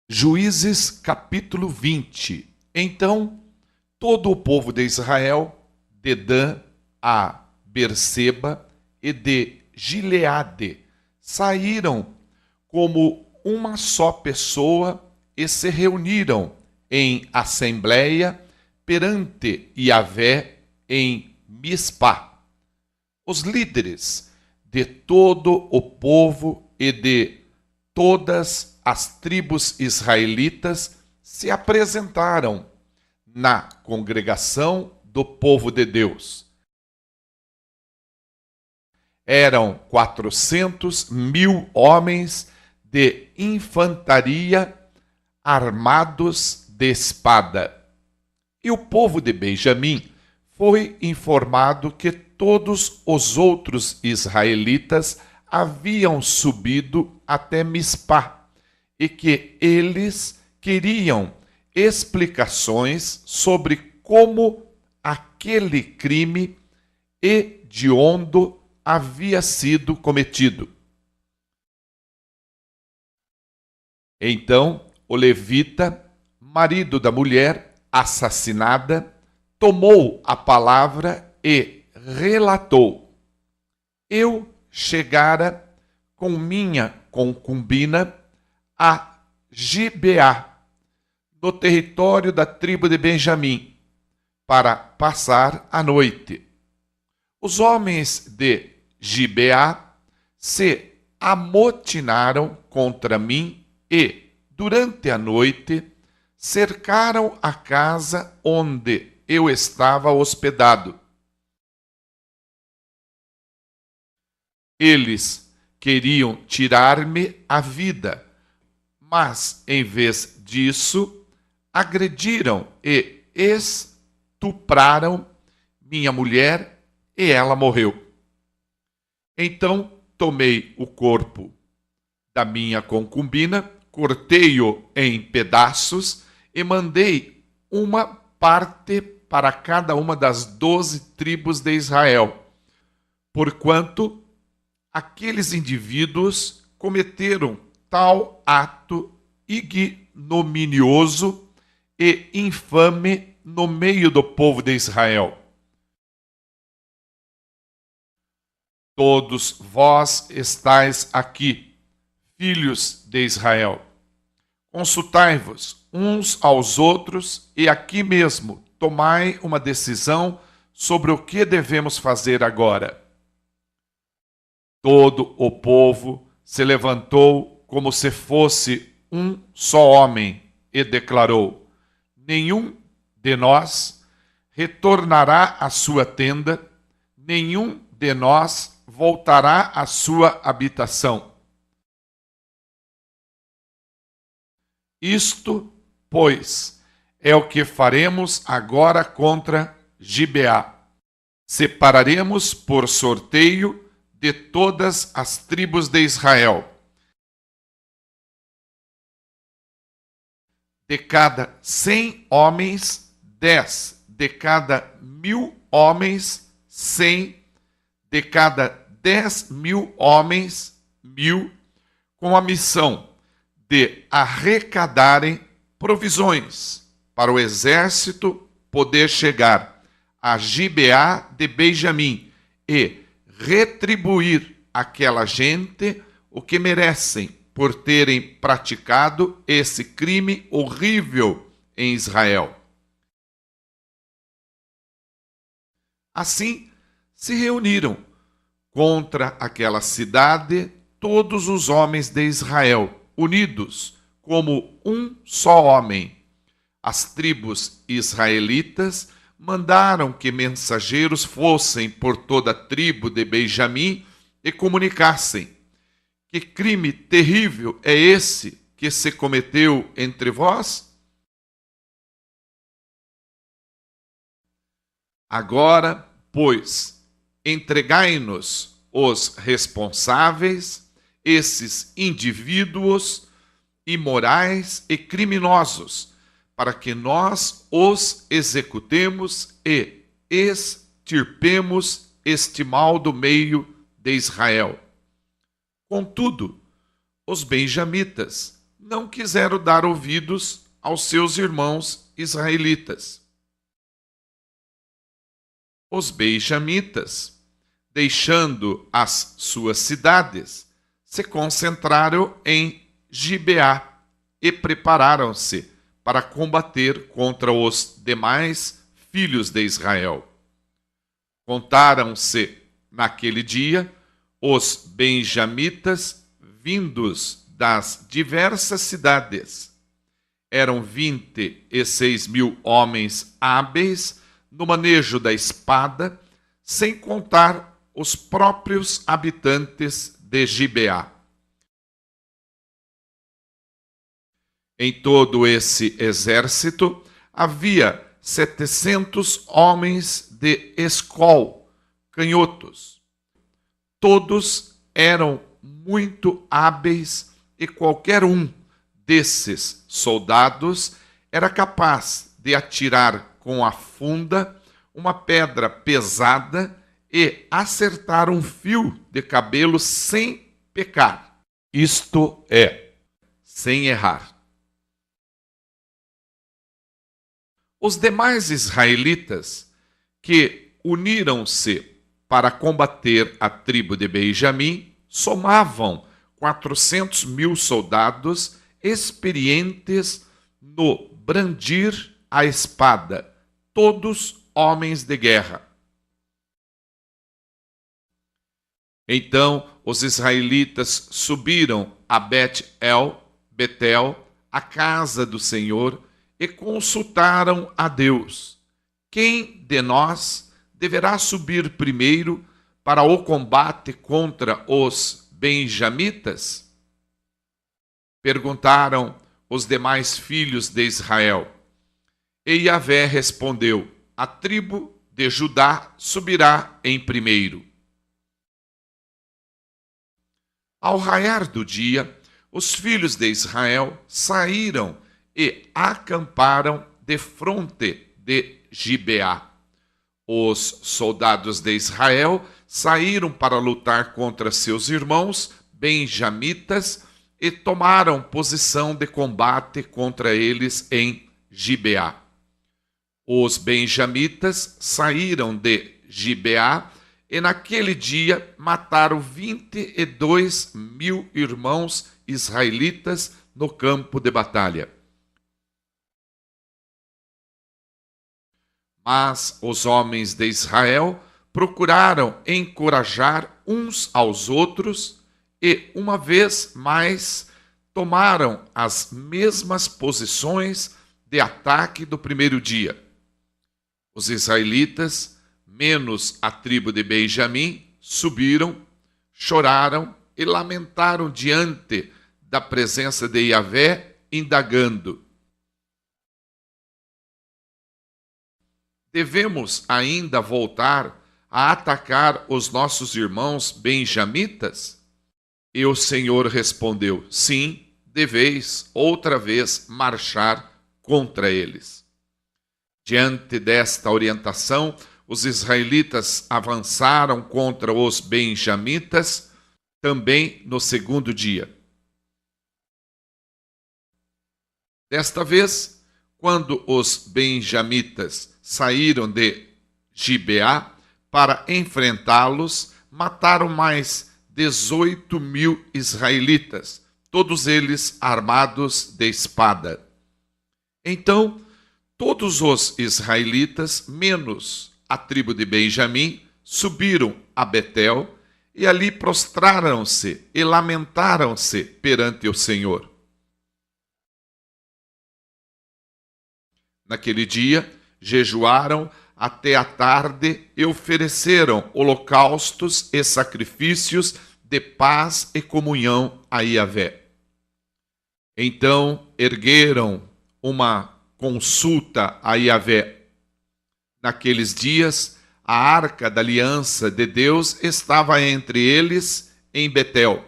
Juízes capítulo 20. Então, todo o povo de Israel, de Dan a Berseba e de Gileade, saíram como uma só pessoa e se reuniram em assembleia perante Yahvé em Mispá. Os líderes de todo o povo e de todas as tribos israelitas se apresentaram na congregação do povo de Deus. Eram 400.000 homens de infantaria armados de espada. E o povo de Benjamim foi informado que todos os outros israelitas haviam subido até Mispá e que eles queriam explicações sobre como aquele crime hediondo havia sido cometido. Então, o levita, marido da mulher assassinada, tomou a palavra e relatou: Eu chegara com minha concubina a Gibeá, no território da tribo de Benjamim, para passar a noite. Os homens de Gibeá se amotinaram contra mim e, durante a noite, cercaram a casa onde eu estava hospedado. Eles queriam tirar-me a vida, mas, em vez disso, agrediram e estupraram minha mulher e ela morreu. Então, tomei o corpo da minha concubina, cortei-o em pedaços e mandei uma parte para cada uma das 12 tribos de Israel, porquanto aqueles indivíduos cometeram tal ato ignominioso e infame no meio do povo de Israel. Todos vós estáis aqui, filhos de Israel. Consultai-vos uns aos outros e aqui mesmo tomai uma decisão sobre o que devemos fazer agora. Todo o povo se levantou como se fosse um só homem e declarou: Nenhum de nós retornará à sua tenda, nenhum de nós voltará à sua habitação. Isto, pois, é o que faremos agora contra Gibeá. Separaremos por sorteio de todas as tribos de Israel. De cada 100 homens, 10. De cada 1.000 homens, 100. De cada 10.000 homens, 1.000, com a missão de arrecadarem provisões para o exército poder chegar a Gibeá de Benjamim e retribuir àquela gente o que merecem por terem praticado esse crime horrível em Israel. Assim, se reuniram contra aquela cidade todos os homens de Israel, unidos como um só homem. As tribos israelitas mandaram que mensageiros fossem por toda a tribo de Benjamim e comunicassem: Que crime terrível é esse que se cometeu entre vós? Agora, pois, entregai-nos os responsáveis, esses indivíduos imorais e criminosos, para que nós os executemos e extirpemos este mal do meio de Israel. Contudo, os benjamitas não quiseram dar ouvidos aos seus irmãos israelitas. Os benjamitas, deixando as suas cidades, se concentraram em Gibeá e prepararam-se para combater contra os demais filhos de Israel. Contaram-se naquele dia os benjamitas vindos das diversas cidades. Eram 26.000 homens hábeis no manejo da espada, sem contar os próprios habitantes de Gibeá. Em todo esse exército havia 700 homens de escol, canhotos. Todos eram muito hábeis e qualquer um desses soldados era capaz de atirar com a funda uma pedra pesada e acertar um fio de cabelo sem pecar. Isto é, sem errar. Os demais israelitas que uniram-se para combater a tribo de Benjamim somavam 400.000 soldados experientes no brandir a espada, todos homens de guerra. Então os israelitas subiram a Betel, a casa do Senhor, e consultaram a Deus: quem de nós deverá subir primeiro para o combate contra os benjamitas? Perguntaram os demais filhos de Israel. E Yahvé respondeu: a tribo de Judá subirá em primeiro. Ao raiar do dia, os filhos de Israel saíram e acamparam defronte de Gibeá. Os soldados de Israel saíram para lutar contra seus irmãos benjamitas e tomaram posição de combate contra eles em Gibeá. Os benjamitas saíram de Gibeá e naquele dia mataram 22.000 irmãos israelitas no campo de batalha. Mas os homens de Israel procuraram encorajar uns aos outros e, uma vez mais, tomaram as mesmas posições de ataque do primeiro dia. Os israelitas, menos a tribo de Benjamim, subiram, choraram e lamentaram diante da presença de Yahvé, indagando: devemos ainda voltar a atacar os nossos irmãos benjamitas? E o Senhor respondeu: sim, deveis outra vez marchar contra eles. Diante desta orientação, os israelitas avançaram contra os benjamitas também no segundo dia. Desta vez, quando os benjamitas saíram de Gibeá para enfrentá-los, mataram mais 18.000 israelitas, todos eles armados de espada. Então, todos os israelitas, menos a tribo de Benjamim, subiram a Betel e ali prostraram-se e lamentaram-se perante o Senhor. Naquele dia, jejuaram até a tarde e ofereceram holocaustos e sacrifícios de paz e comunhão a Yahvé. Então ergueram uma consulta a Yahvé. Naqueles dias, a arca da aliança de Deus estava entre eles em Betel.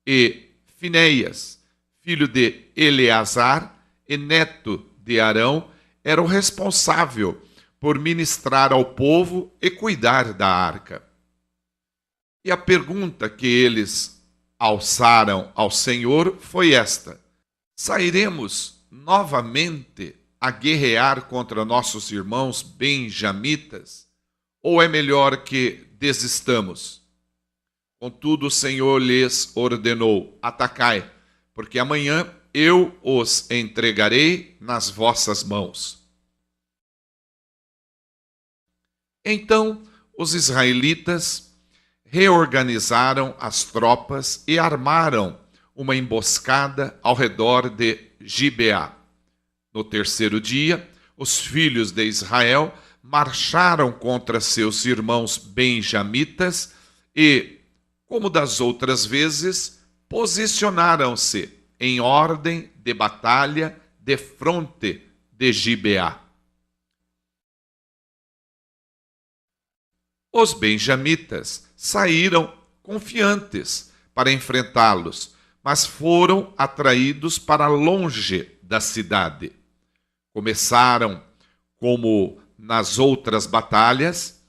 E Finéias, filho de Eleazar e neto de Arão, era o responsável por ministrar ao povo e cuidar da arca. E a pergunta que eles alçaram ao Senhor foi esta: sairemos novamente a guerrear contra nossos irmãos benjamitas? Ou é melhor que desistamos? Contudo, o Senhor lhes ordenou: atacai, porque amanhã eu os entregarei nas vossas mãos. Então os israelitas reorganizaram as tropas e armaram uma emboscada ao redor de Gibeá. No terceiro dia, os filhos de Israel marcharam contra seus irmãos benjamitas e, como das outras vezes, posicionaram-se em ordem de batalha defronte de Gibeá. Os benjamitas saíram confiantes para enfrentá-los, mas foram atraídos para longe da cidade. Começaram, como nas outras batalhas,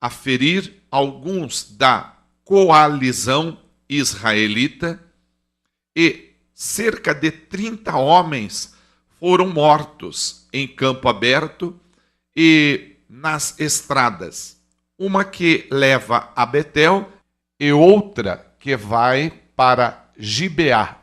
a ferir alguns da coalizão israelita e cerca de 30 homens foram mortos em campo aberto e nas estradas, uma que leva a Betel e outra que vai para Gibeá.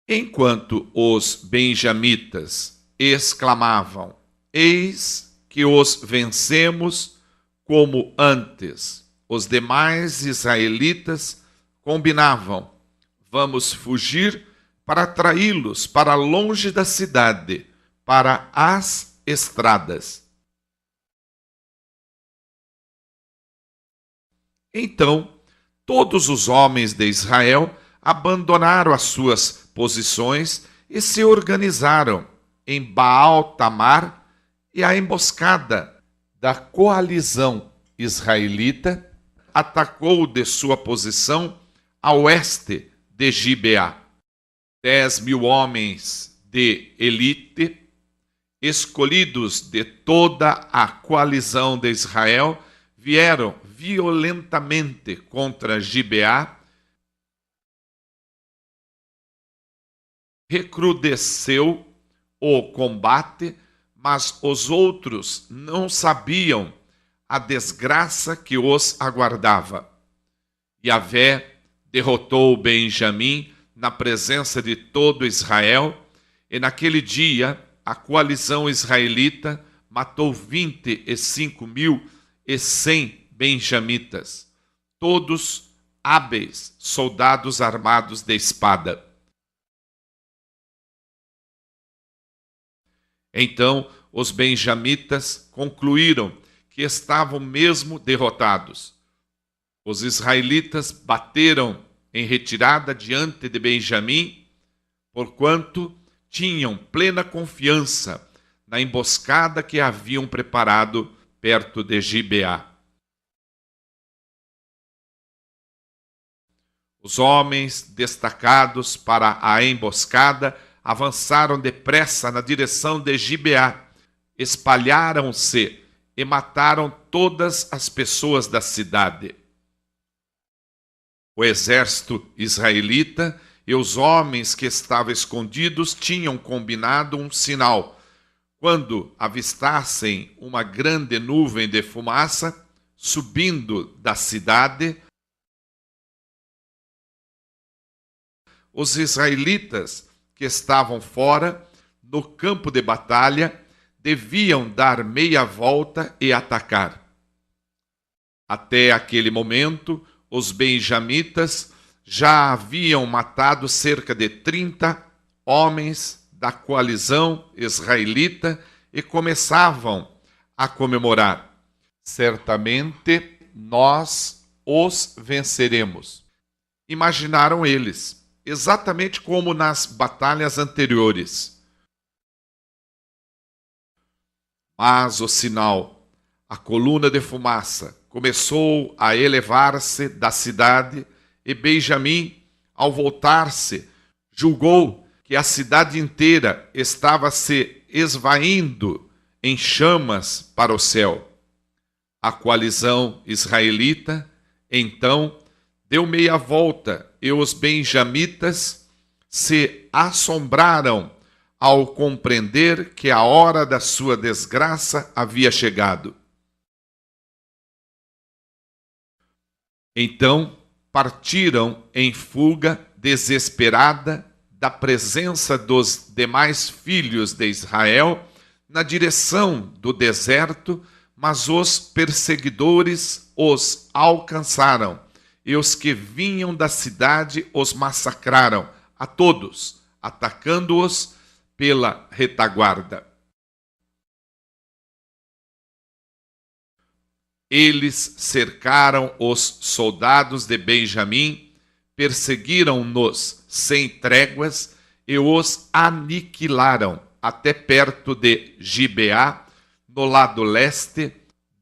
Enquanto os benjamitas exclamavam: eis que os vencemos como antes, os demais israelitas combinavam: vamos fugir para atraí-los para longe da cidade, para as estradas. Então, todos os homens de Israel abandonaram as suas posições e se organizaram em Baal-Tamar, e a emboscada da coalizão israelita atacou de sua posição a oeste de Gibeá. 10.000 homens de elite, escolhidos de toda a coalizão de Israel, vieram violentamente contra Gibeá. Recrudesceu o combate, mas os outros não sabiam a desgraça que os aguardava. Yahvé derrotou Benjamim na presença de todo Israel, e naquele dia a coalizão israelita matou 25.100 benjamitas, todos hábeis soldados armados de espada. Então os benjamitas concluíram que estavam mesmo derrotados. Os israelitas bateram em retirada diante de Benjamim, porquanto tinham plena confiança na emboscada que haviam preparado perto de Gibeá. Os homens destacados para a emboscada avançaram depressa na direção de Gibeá, espalharam-se e mataram todas as pessoas da cidade. O exército israelita e os homens que estavam escondidos tinham combinado um sinal. Quando avistassem uma grande nuvem de fumaça subindo da cidade, os israelitas que estavam fora, no campo de batalha, deviam dar meia volta e atacar. Até aquele momento, os benjamitas já haviam matado cerca de 30 homens da coalizão israelita e começavam a comemorar: certamente nós os venceremos. Imaginaram eles, exatamente como nas batalhas anteriores. Mas o sinal, a coluna de fumaça, começou a elevar-se da cidade, e Benjamim, ao voltar-se, julgou que a cidade inteira estava se esvaindo em chamas para o céu. A coalizão israelita, então, deu meia volta e os benjamitas se assombraram ao compreender que a hora da sua desgraça havia chegado. Então partiram em fuga desesperada da presença dos demais filhos de Israel na direção do deserto, mas os perseguidores os alcançaram e os que vinham da cidade os massacraram a todos, atacando-os pela retaguarda. Eles cercaram os soldados de Benjamim, perseguiram-nos sem tréguas e os aniquilaram até perto de Gibeá, no lado leste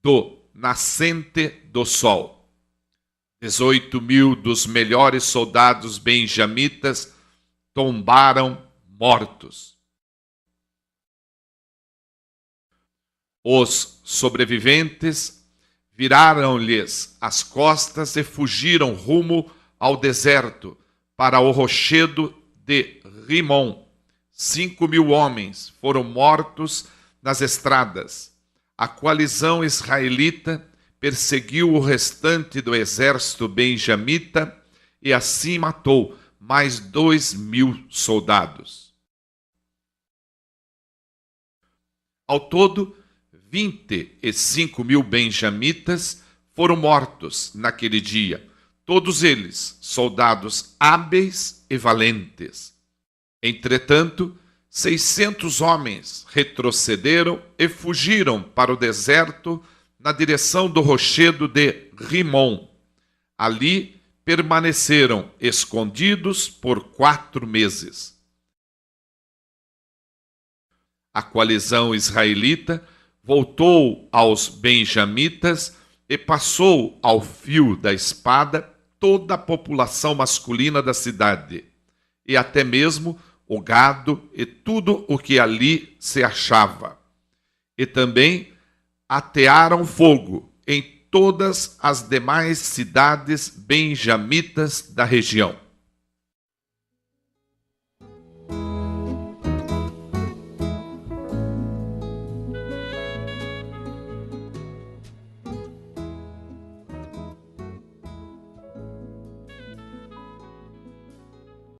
do nascente do sol. 18.000 dos melhores soldados benjamitas tombaram mortos. Os sobreviventes viraram-lhes as costas e fugiram rumo ao deserto, para o rochedo de Rimon. 5.000 homens foram mortos nas estradas. A coalizão israelita perseguiu o restante do exército benjamita e assim matou mais 2.000 soldados. Ao todo, 25.000 benjamitas foram mortos naquele dia, todos eles soldados hábeis e valentes. Entretanto, 600 homens retrocederam e fugiram para o deserto na direção do rochedo de Rimon. Ali permaneceram escondidos por 4 meses. A coalizão israelita voltou aos benjamitas e passou ao fio da espada toda a população masculina da cidade, e até mesmo o gado e tudo o que ali se achava. E também atearam fogo em todas as demais cidades benjamitas da região.